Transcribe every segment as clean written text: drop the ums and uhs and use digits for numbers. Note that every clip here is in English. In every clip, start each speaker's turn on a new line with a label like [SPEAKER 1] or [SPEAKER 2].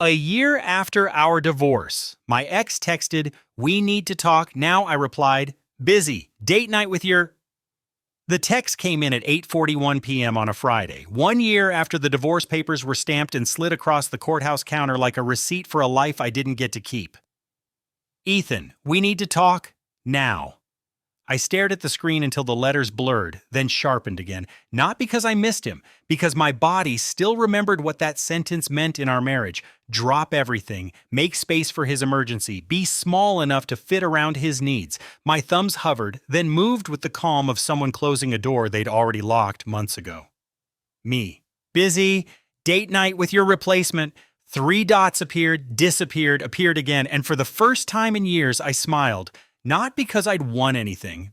[SPEAKER 1] A year after our divorce, my ex texted, "We need to talk." Now I replied, "Busy. Date night with your." The text came in at 8:41 p.m. on a Friday, 1 year after the divorce papers were stamped and slid across the courthouse counter like a receipt for a life I didn't get to keep. "Ethan, we need to talk now." I stared at the screen until the letters blurred, then sharpened again. Not because I missed him, because my body still remembered what that sentence meant in our marriage. Drop everything, make space for his emergency, be small enough to fit around his needs. My thumbs hovered, then moved with the calm of someone closing a door they'd already locked months ago. Me. Busy. Date night with your replacement. 3 dots appeared, disappeared, appeared again, and for the first time in years I smiled. Not because I'd won anything,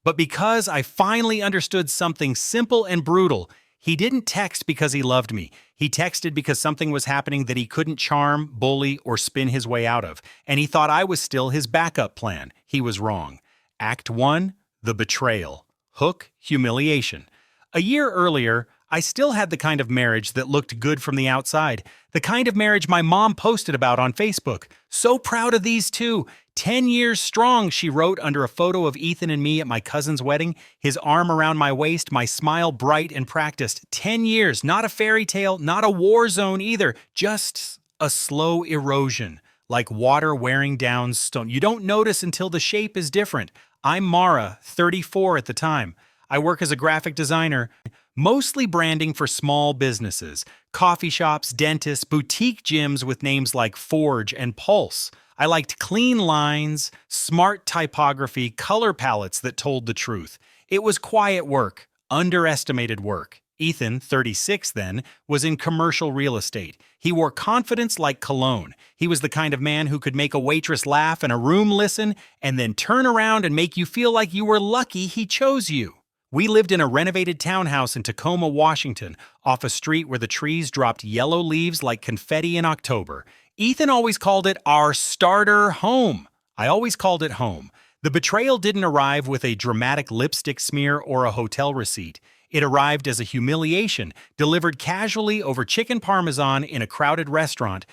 [SPEAKER 1] but because I finally understood something simple and brutal. He didn't text because he loved me. He texted because something was happening that he couldn't charm, bully, or spin his way out of, and he thought I was still his backup plan. He was wrong. Act 1, the betrayal. Hook, humiliation. A year earlier, I still had the kind of marriage that looked good from the outside. The kind of marriage my mom posted about on Facebook. "So proud of these two. 10 years strong," she wrote under a photo of Ethan and me at my cousin's wedding, his arm around my waist, my smile bright and practiced. 10 years, not a fairy tale, not a war zone either, just a slow erosion, like water wearing down stone. You don't notice until the shape is different. I'm Mara, 34 at the time. I work as a graphic designer, mostly branding for small businesses, coffee shops, dentists, boutique gyms with names like Forge and Pulse. I liked clean lines, smart typography, color palettes that told the truth. It was quiet work, underestimated work. Ethan, 36 then, was in commercial real estate. He wore confidence like cologne. He was the kind of man who could make a waitress laugh and a room listen, and then turn around and make you feel like you were lucky he chose you. We lived in a renovated townhouse in Tacoma, Washington, off a street where the trees dropped yellow leaves like confetti in October. Ethan always called it our starter home. I always called it home. The betrayal didn't arrive with a dramatic lipstick smear or a hotel receipt. It arrived as a humiliation, delivered casually over chicken parmesan in a crowded restaurant,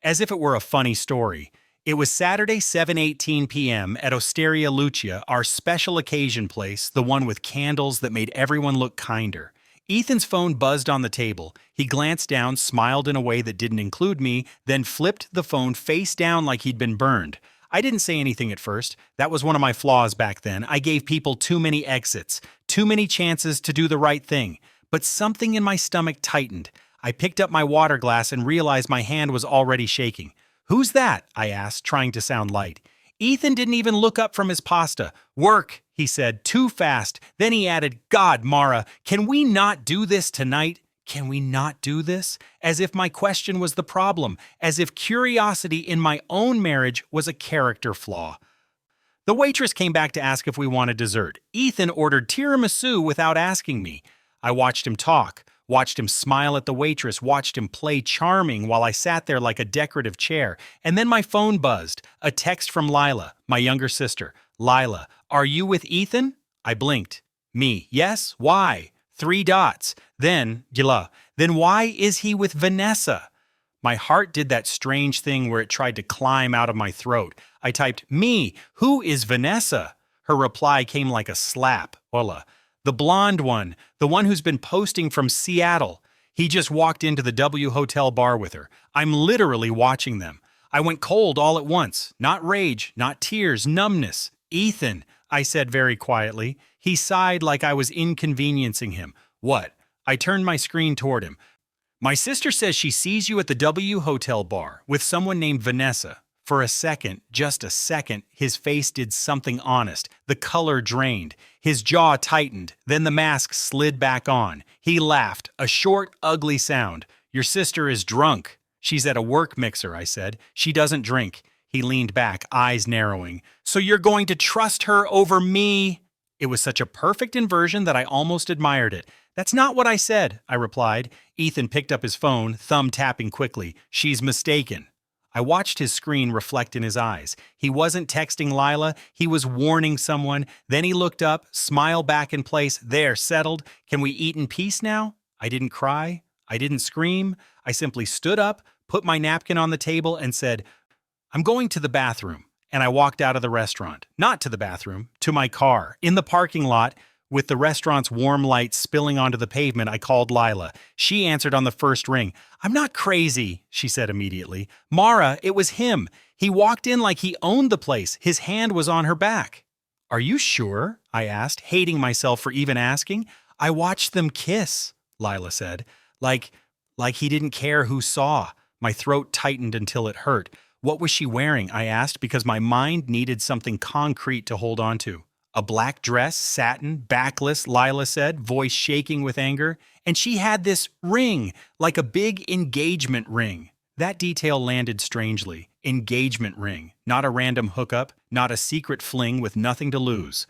[SPEAKER 1] as if it were a funny story. It was Saturday, 7:18 p.m. at Osteria Lucia, our special occasion place, the one with candles that made everyone look kinder. Ethan's phone buzzed on the table. He glanced down, smiled in a way that didn't include me, then flipped the phone face down like he'd been burned. I didn't say anything at first. That was one of my flaws back then. I gave people too many exits, too many chances to do the right thing. But something in my stomach tightened. I picked up my water glass and realized my hand was already shaking. "Who's that?" I asked, trying to sound light. Ethan didn't even look up from his pasta. "Work," he said, too fast. Then he added, "God, Mara, can we not do this tonight? Can we not do this?" As if my question was the problem, as if curiosity in my own marriage was a character flaw. The waitress came back to ask if we wanted dessert. Ethan ordered tiramisu without asking me. I watched him talk. Watched him smile at the waitress, watched him play charming while I sat there like a decorative chair. And then my phone buzzed. A text from Lila, my younger sister. "Lila, are you with Ethan?" I blinked. Me, "Yes, why?" 3 dots. Then, Gila, "Then why is he with Vanessa?" My heart did that strange thing where it tried to climb out of my throat. I typed, "Me, who is Vanessa?" Her reply came like a slap. Hola. "The blonde one, the one who's been posting from Seattle. He just walked into the W Hotel bar with her. I'm literally watching them." I went cold all at once. Not rage, not tears, numbness. "Ethan," I said very quietly. He sighed like I was inconveniencing him. "What?" I turned my screen toward him. "My sister says she sees you at the W Hotel bar with someone named Vanessa." For a second, just a second, his face did something honest. The color drained. His jaw tightened. Then the mask slid back on. He laughed, a short, ugly sound. "Your sister is drunk." "She's at a work mixer," I said. "She doesn't drink." He leaned back, eyes narrowing. "So you're going to trust her over me?" It was such a perfect inversion that I almost admired it. "That's not what I said," I replied. Ethan picked up his phone, thumb tapping quickly. "She's mistaken." I watched his screen reflect in his eyes. He wasn't texting Lila, he was warning someone. Then he looked up, smile back in place. "There, settled. Can we eat in peace now?" I didn't cry. I didn't scream. I simply stood up, put my napkin on the table, and said, "I'm going to the bathroom." And I walked out of the restaurant. Not to the bathroom, to my car. In the parking lot, with the restaurant's warm lights spilling onto the pavement, I called Lila. She answered on the first ring. "I'm not crazy," she said immediately. "Mara, it was him. He walked in like he owned the place. His hand was on her back." "Are you sure?" I asked, hating myself for even asking. "I watched them kiss," Lila said. Like he didn't care who saw. My throat tightened until it hurt. "What was she wearing?" I asked, because my mind needed something concrete to hold on to. "A black dress, satin, backless," Lila said, voice shaking with anger. "And she had this ring, like a big engagement ring." That detail landed strangely. Engagement ring, not a random hookup, not a secret fling with nothing to lose.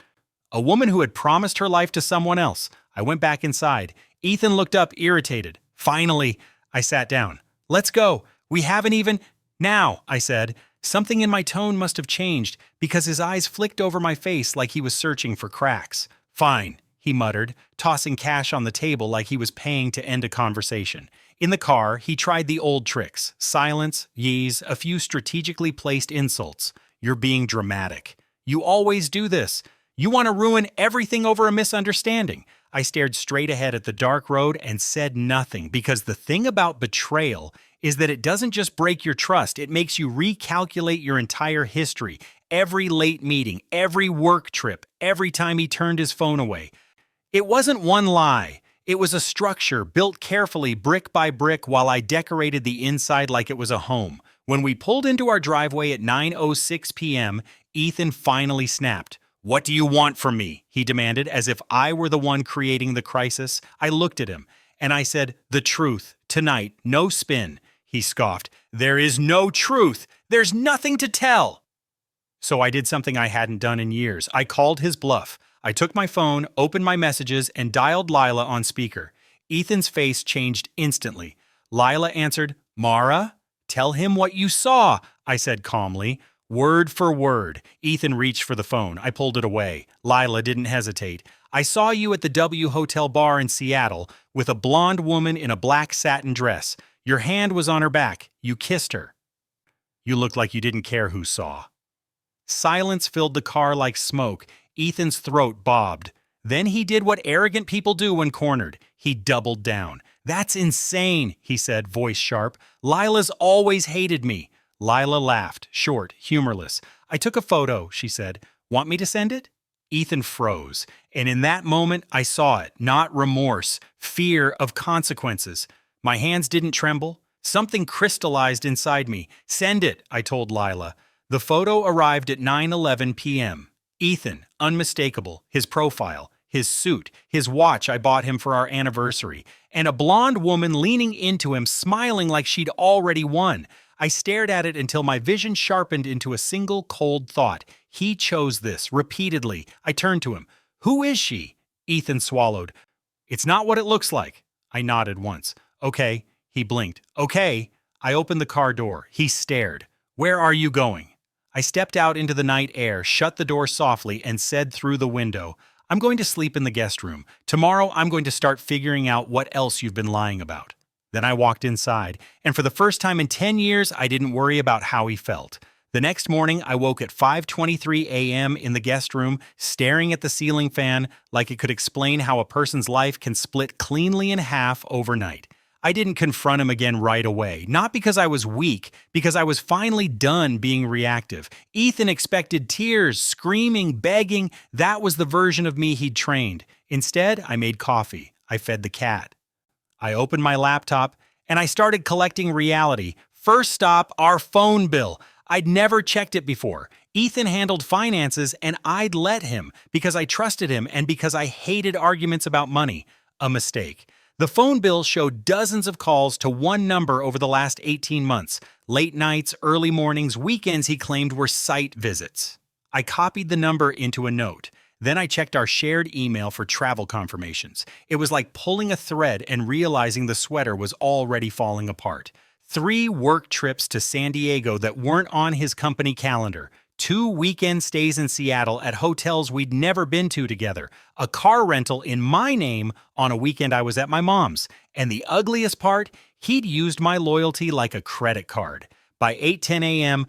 [SPEAKER 1] A woman who had promised her life to someone else. I went back inside. Ethan looked up, irritated. "Finally," I sat down. "Let's go. We haven't even—" "Now," I said. Something in my tone must have changed, because his eyes flicked over my face like he was searching for cracks. "Fine," he muttered, tossing cash on the table like he was paying to end a conversation. In the car, he tried the old tricks. Silence, yeas, a few strategically placed insults. "You're being dramatic. You always do this. You want to ruin everything over a misunderstanding." I stared straight ahead at the dark road and said nothing, because the thing about betrayal is that it doesn't just break your trust, it makes you recalculate your entire history. Every late meeting, every work trip, every time he turned his phone away. It wasn't one lie. It was a structure built carefully, brick by brick, while I decorated the inside like it was a home. When we pulled into our driveway at 9:06 p.m., Ethan finally snapped. "What do you want from me?" he demanded, as if I were the one creating the crisis. I looked at him, and I said, "The truth. Tonight. No spin." He scoffed. "There is no truth. There's nothing to tell." So I did something I hadn't done in years. I called his bluff. I took my phone, opened my messages, and dialed Lila on speaker. Ethan's face changed instantly. Lila answered, "Mara? Tell him what you saw," I said calmly. Word for word. Ethan reached for the phone. I pulled it away. Lila didn't hesitate. "I saw you at the W Hotel bar in Seattle with a blonde woman in a black satin dress. Your hand was on her back. You kissed her." "You looked like you didn't care who saw." Silence filled the car like smoke. Ethan's throat bobbed. Then he did what arrogant people do when cornered. He doubled down. "That's insane," he said, voice sharp. "Lila's always hated me." Lila laughed, short, humorless. "I took a photo," she said. "Want me to send it?" Ethan froze, and in that moment I saw it, not remorse, fear of consequences. My hands didn't tremble. Something crystallized inside me. "Send it," I told Lila. The photo arrived at 9:11 p.m. Ethan, unmistakable, his profile, his suit, his watch I bought him for our anniversary, and a blonde woman leaning into him, smiling like she'd already won. I stared at it until my vision sharpened into a single cold thought. He chose this, repeatedly. I turned to him. "Who is she?" Ethan swallowed. "It's not what it looks like." I nodded once. "Okay." He blinked. "Okay." I opened the car door. He stared. "Where are you going?" I stepped out into the night air, shut the door softly, and said through the window, "I'm going to sleep in the guest room. Tomorrow I'm going to start figuring out what else you've been lying about." Then I walked inside, and for the first time in 10 years, I didn't worry about how he felt. The next morning, I woke at 5:23 a.m. in the guest room, staring at the ceiling fan like it could explain how a person's life can split cleanly in half overnight. I didn't confront him again right away, not because I was weak, because I was finally done being reactive. Ethan expected tears, screaming, begging. That was the version of me he'd trained. Instead, I made coffee. I fed the cat. I opened my laptop, and I started collecting reality. First stop, our phone bill. I'd never checked it before. Ethan handled finances, and I'd let him because I trusted him and because I hated arguments about money. A mistake. The phone bill showed dozens of calls to one number over the last 18 months. Late nights, early mornings, weekends he claimed were site visits. I copied the number into a note. Then I checked our shared email for travel confirmations. It was like pulling a thread and realizing the sweater was already falling apart. 3 work trips to San Diego that weren't on his company calendar. 2 weekend stays in Seattle at hotels we'd never been to together. A car rental in my name on a weekend I was at my mom's. And the ugliest part, He'd used my loyalty like a credit card. By 8:10 a.m.,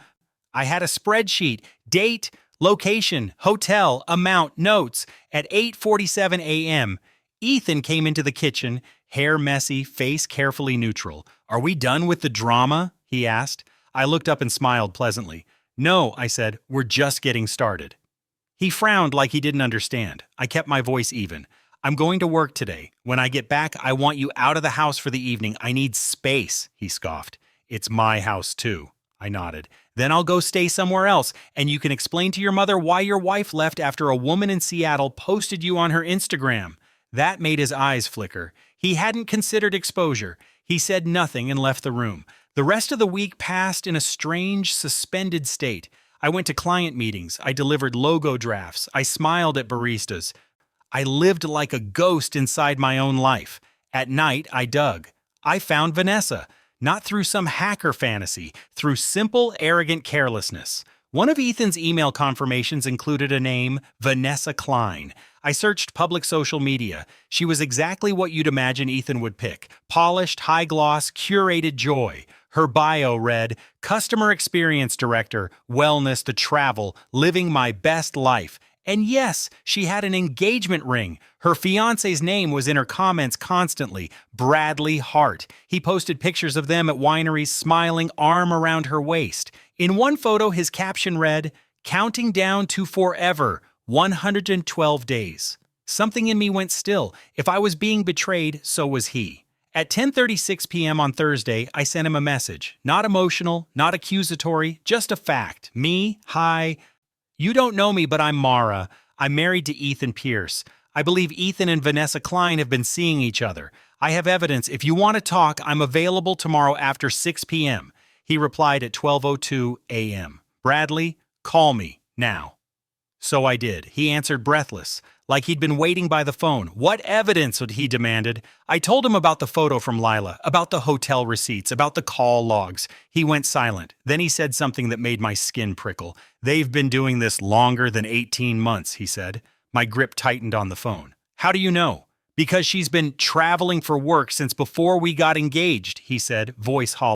[SPEAKER 1] I had a spreadsheet, date, location, hotel, amount, notes. At 8:47 a.m., Ethan came into the kitchen, hair messy, face carefully neutral. "Are we done with the drama?" he asked. I looked up and smiled pleasantly. "No," I said, "we're just getting started." He frowned like he didn't understand. I kept my voice even. "I'm going to work today. When I get back, I want you out of the house for the evening. I need space," he scoffed. "It's my house, too." I nodded. "Then I'll go stay somewhere else, and you can explain to your mother why your wife left after a woman in Seattle posted you on her Instagram." That made his eyes flicker. He hadn't considered exposure. He said nothing and left the room. The rest of the week passed in a strange, suspended state. I went to client meetings. I delivered logo drafts. I smiled at baristas. I lived like a ghost inside my own life. At night, I dug. I found Vanessa. Not through some hacker fantasy, through simple, arrogant carelessness. One of Ethan's email confirmations included a name, Vanessa Klein. I searched public social media. She was exactly what you'd imagine Ethan would pick. Polished, high-gloss, curated joy. Her bio read, "Customer Experience Director, Wellness to Travel, Living My Best Life." And yes, she had an engagement ring. Her fiancé's name was in her comments constantly, Bradley Hart. He posted pictures of them at wineries, smiling, arm around her waist. In one photo, his caption read, "Counting down to forever, 112 days." Something in me went still. If I was being betrayed, so was he. At 10:36 p.m. on Thursday, I sent him a message. Not emotional, not accusatory, just a fact. Me, hi. "You don't know me, but I'm Mara. I'm married to Ethan Pierce. I believe Ethan and Vanessa Klein have been seeing each other. I have evidence. If you want to talk, I'm available tomorrow after 6 p.m. He replied at 12:02 a.m. "Bradley, call me, now." So I did. He answered breathless, like he'd been waiting by the phone. "What evidence?" he demanded. I told him about the photo from Lila, about the hotel receipts, about the call logs. He went silent. Then he said something that made my skin prickle. "They've been doing this longer than 18 months, he said. My grip tightened on the phone. "How do you know?" "Because she's been traveling for work since before we got engaged," he said, voice hollow.